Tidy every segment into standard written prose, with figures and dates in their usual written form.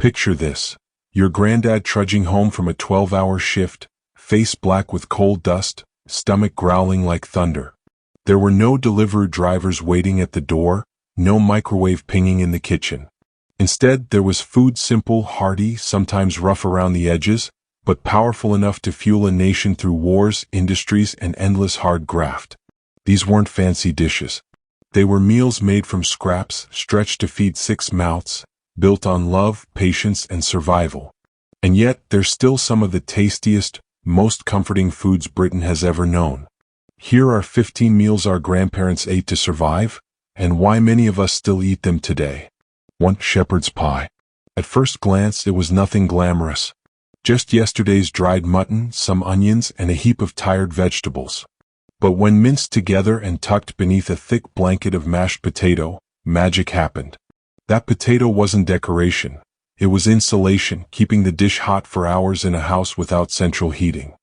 Picture this. Your granddad trudging home from a 12-hour shift, face black with coal dust, stomach growling like thunder. There were no delivery drivers waiting at the door, no microwave pinging in the kitchen. Instead, there was food simple, hearty, sometimes rough around the edges, but powerful enough to fuel a nation through wars, industries, and endless hard graft. These weren't fancy dishes. They were meals made from scraps, stretched to feed 6 mouths, built on love, patience, and survival. And yet, they're still some of the tastiest, most comforting foods Britain has ever known. Here are 15 meals our grandparents ate to survive, and why many of us still eat them today. 1. Shepherd's pie. At first glance, it was nothing glamorous. Just yesterday's dried mutton, some onions, and a heap of tired vegetables. But when minced together and tucked beneath a thick blanket of mashed potato, magic happened. That potato wasn't decoration. It was insulation, keeping the dish hot for hours in a house without central heating.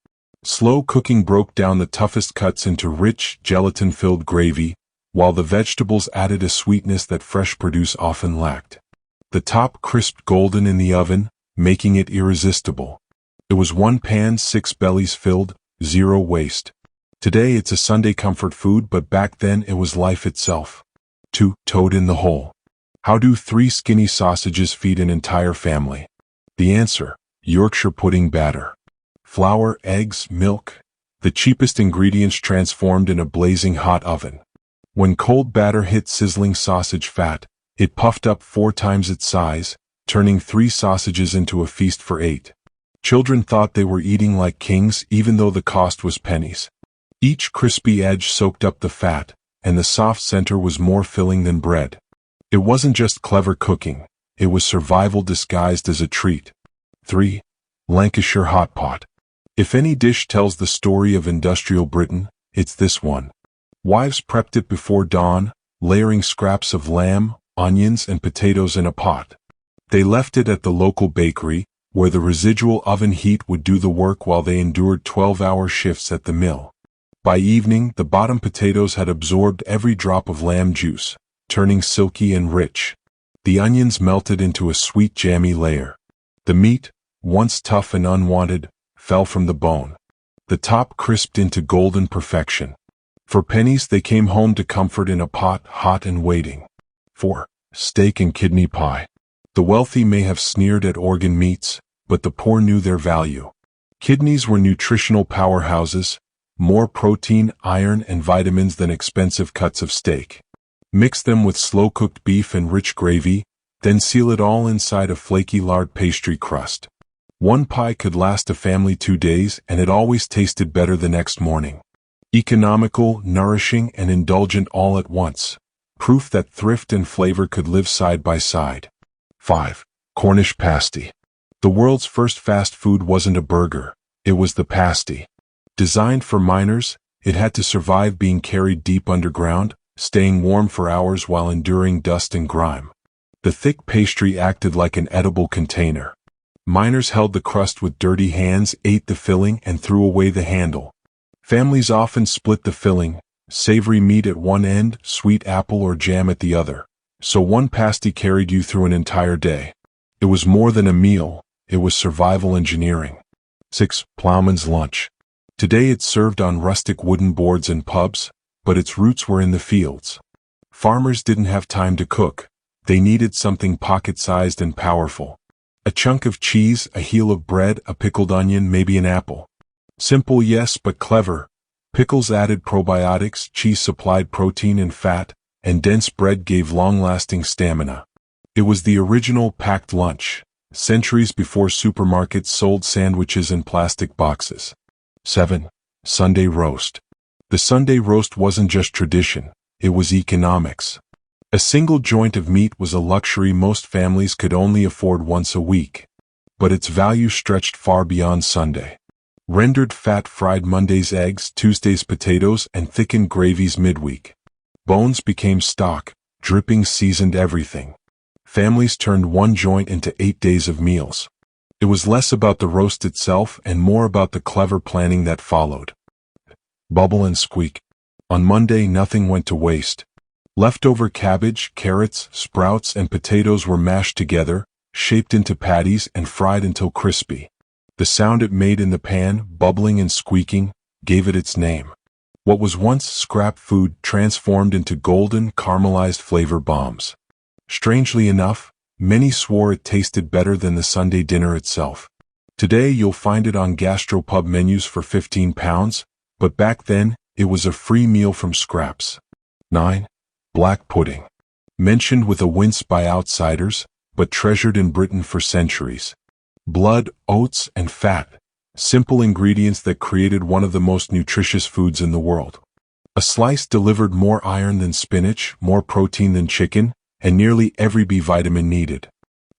Slow cooking broke down the toughest cuts into rich, gelatin-filled gravy, while the vegetables added a sweetness that fresh produce often lacked. The top crisped golden in the oven, making it irresistible. It was 1 pan, 6 bellies filled, 0 waste. Today it's a Sunday comfort food, but back then it was life itself. 2. Toad in the hole. How do 3 skinny sausages feed an entire family? The answer: Yorkshire pudding batter. Flour, eggs, milk, the cheapest ingredients transformed in a blazing hot oven. When cold batter hit sizzling sausage fat, it puffed up 4 times its size, turning 3 sausages into a feast for 8. Children thought they were eating like kings, even though the cost was pennies. Each crispy edge soaked up the fat, and the soft center was more filling than bread. It wasn't just clever cooking, it was survival disguised as a treat. 3. Lancashire Hotpot. If any dish tells the story of industrial Britain, it's this one. Wives prepped it before dawn, layering scraps of lamb, onions, and potatoes in a pot. They left it at the local bakery, where the residual oven heat would do the work while they endured 12-hour shifts at the mill. By evening, the bottom potatoes had absorbed every drop of lamb juice, turning silky and rich. The onions melted into a sweet jammy layer. The meat, once tough and unwanted, fell from the bone. The top crisped into golden perfection. For pennies they came home to comfort in a pot, hot and waiting. 4. Steak and kidney pie. The wealthy may have sneered at organ meats, but the poor knew their value. Kidneys were nutritional powerhouses, more protein, iron, and vitamins than expensive cuts of steak. Mix them with slow-cooked beef and rich gravy, then seal it all inside a flaky lard pastry crust. 1 pie could last a family 2 days, and it always tasted better the next morning. Economical, nourishing, and indulgent all at once. Proof that thrift and flavor could live side by side. 5. Cornish Pasty. The world's first fast food wasn't a burger, it was the pasty. Designed for miners, it had to survive being carried deep underground, staying warm for hours while enduring dust and grime. The thick pastry acted like an edible container. Miners held the crust with dirty hands, ate the filling, and threw away the handle. Families often split the filling, savory meat at one end, sweet apple or jam at the other. So 1 pasty carried you through an entire day. It was more than a meal, it was survival engineering. 6. Ploughman's lunch. Today it's served on rustic wooden boards in pubs, but its roots were in the fields. Farmers didn't have time to cook. They needed something pocket-sized and powerful. A chunk of cheese, a heel of bread, a pickled onion, maybe an apple. Simple, yes, but clever. Pickles added probiotics, cheese supplied protein and fat, and dense bread gave long-lasting stamina. It was the original packed lunch, centuries before supermarkets sold sandwiches in plastic boxes. 7. Sunday roast. The Sunday roast wasn't just tradition, it was economics. A single joint of meat was a luxury most families could only afford once a week. But its value stretched far beyond Sunday. Rendered fat fried Monday's eggs, Tuesday's potatoes, and thickened gravies midweek. Bones became stock, drippings seasoned everything. Families turned 1 joint into 8 days of meals. It was less about the roast itself and more about the clever planning that followed. Bubble and Squeak. On Monday nothing went to waste. Leftover cabbage, carrots, sprouts, and potatoes were mashed together, shaped into patties and fried until crispy. The sound it made in the pan, bubbling and squeaking, gave it its name. What was once scrap food transformed into golden, caramelized flavor bombs. Strangely enough, many swore it tasted better than the Sunday dinner itself. Today you'll find it on gastropub menus for £15, but back then, it was a free meal from scraps. 9. Black pudding. Mentioned with a wince by outsiders, but treasured in Britain for centuries. Blood, oats, and fat. Simple ingredients that created one of the most nutritious foods in the world. A slice delivered more iron than spinach, more protein than chicken, and nearly every B vitamin needed.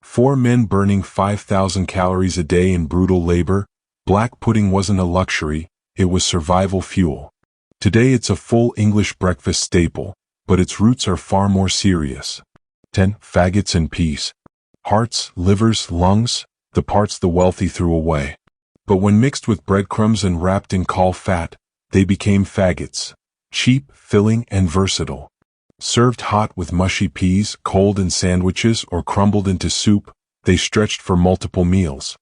4 men burning 5,000 calories a day in brutal labor, black pudding wasn't a luxury, it was survival fuel. Today it's a full English breakfast staple, but its roots are far more serious. 10. Faggots and peas. Hearts, livers, lungs, the parts the wealthy threw away. But when mixed with breadcrumbs and wrapped in caul fat, they became faggots. Cheap, filling, and versatile. Served hot with mushy peas, cold in sandwiches, or crumbled into soup, they stretched for multiple meals.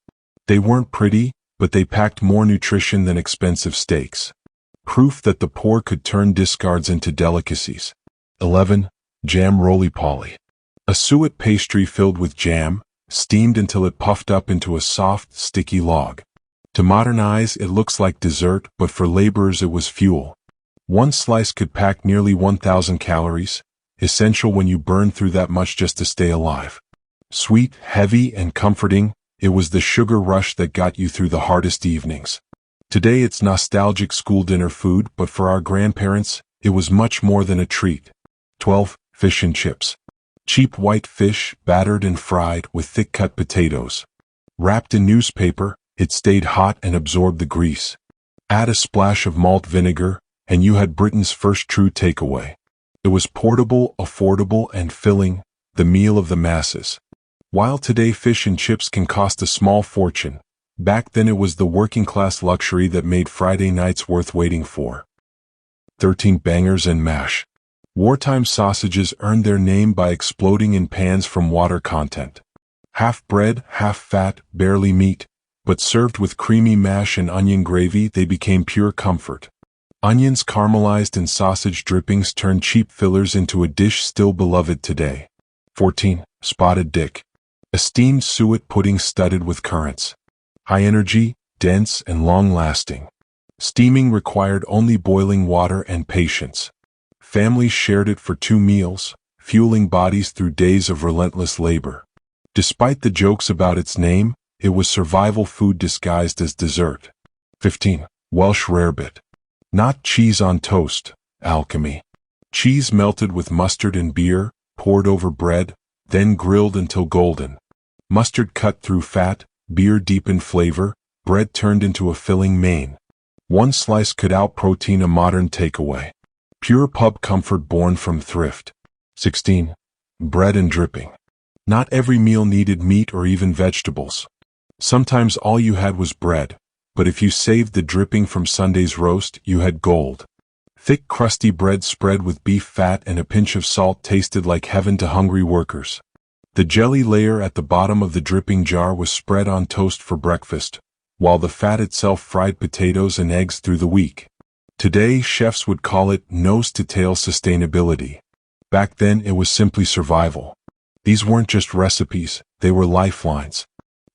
They weren't pretty, but they packed more nutrition than expensive steaks. Proof that the poor could turn discards into delicacies. 11. Jam Roly-Poly. A suet pastry filled with jam, steamed until it puffed up into a soft, sticky log. To modern eyes, it looks like dessert, but for laborers it was fuel. One slice could pack nearly 1,000 calories, essential when you burn through that much just to stay alive. Sweet, heavy, and comforting, it was the sugar rush that got you through the hardest evenings. Today it's nostalgic school dinner food, but for our grandparents, it was much more than a treat. 12. Fish and chips. Cheap white fish, battered and fried with thick-cut potatoes. Wrapped in newspaper, it stayed hot and absorbed the grease. Add a splash of malt vinegar, and you had Britain's first true takeaway. It was portable, affordable, and filling, the meal of the masses. While today fish and chips can cost a small fortune, back then it was the working-class luxury that made Friday nights worth waiting for. 13. Bangers and mash. Wartime sausages earned their name by exploding in pans from water content. Half bread, half fat, barely meat, but served with creamy mash and onion gravy, they became pure comfort. Onions caramelized in sausage drippings turned cheap fillers into a dish still beloved today. 14. Spotted dick. A steamed suet pudding studded with currants. High energy, dense, and long-lasting. Steaming required only boiling water and patience. Families shared it for 2 meals, fueling bodies through days of relentless labor. Despite the jokes about its name, it was survival food disguised as dessert. 15. Welsh Rarebit. Not cheese on toast, alchemy. Cheese melted with mustard and beer, poured over bread, then grilled until golden. Mustard cut through fat, beer deepened flavor, bread turned into a filling main. One slice could out-protein a modern takeaway. Pure pub comfort born from thrift. 16. Bread and dripping. Not every meal needed meat or even vegetables. Sometimes all you had was bread, but if you saved the dripping from Sunday's roast, you had gold. Thick, crusty bread spread with beef fat and a pinch of salt tasted like heaven to hungry workers. The jelly layer at the bottom of the dripping jar was spread on toast for breakfast, while the fat itself fried potatoes and eggs through the week. Today, chefs would call it nose-to-tail sustainability. Back then, it was simply survival. These weren't just recipes, they were lifelines.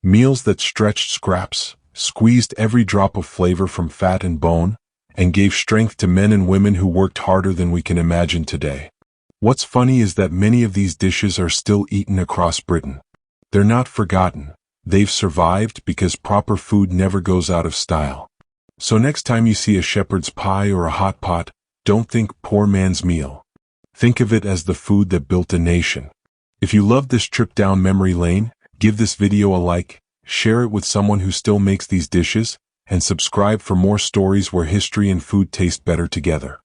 Meals that stretched scraps, squeezed every drop of flavor from fat and bone, and gave strength to men and women who worked harder than we can imagine today. What's funny is that many of these dishes are still eaten across Britain. They're not forgotten. They've survived because proper food never goes out of style. So next time you see a shepherd's pie or a hot pot, don't think poor man's meal. Think of it as the food that built a nation. If you loved this trip down memory lane, give this video a like, share it with someone who still makes these dishes, and subscribe for more stories where history and food taste better together.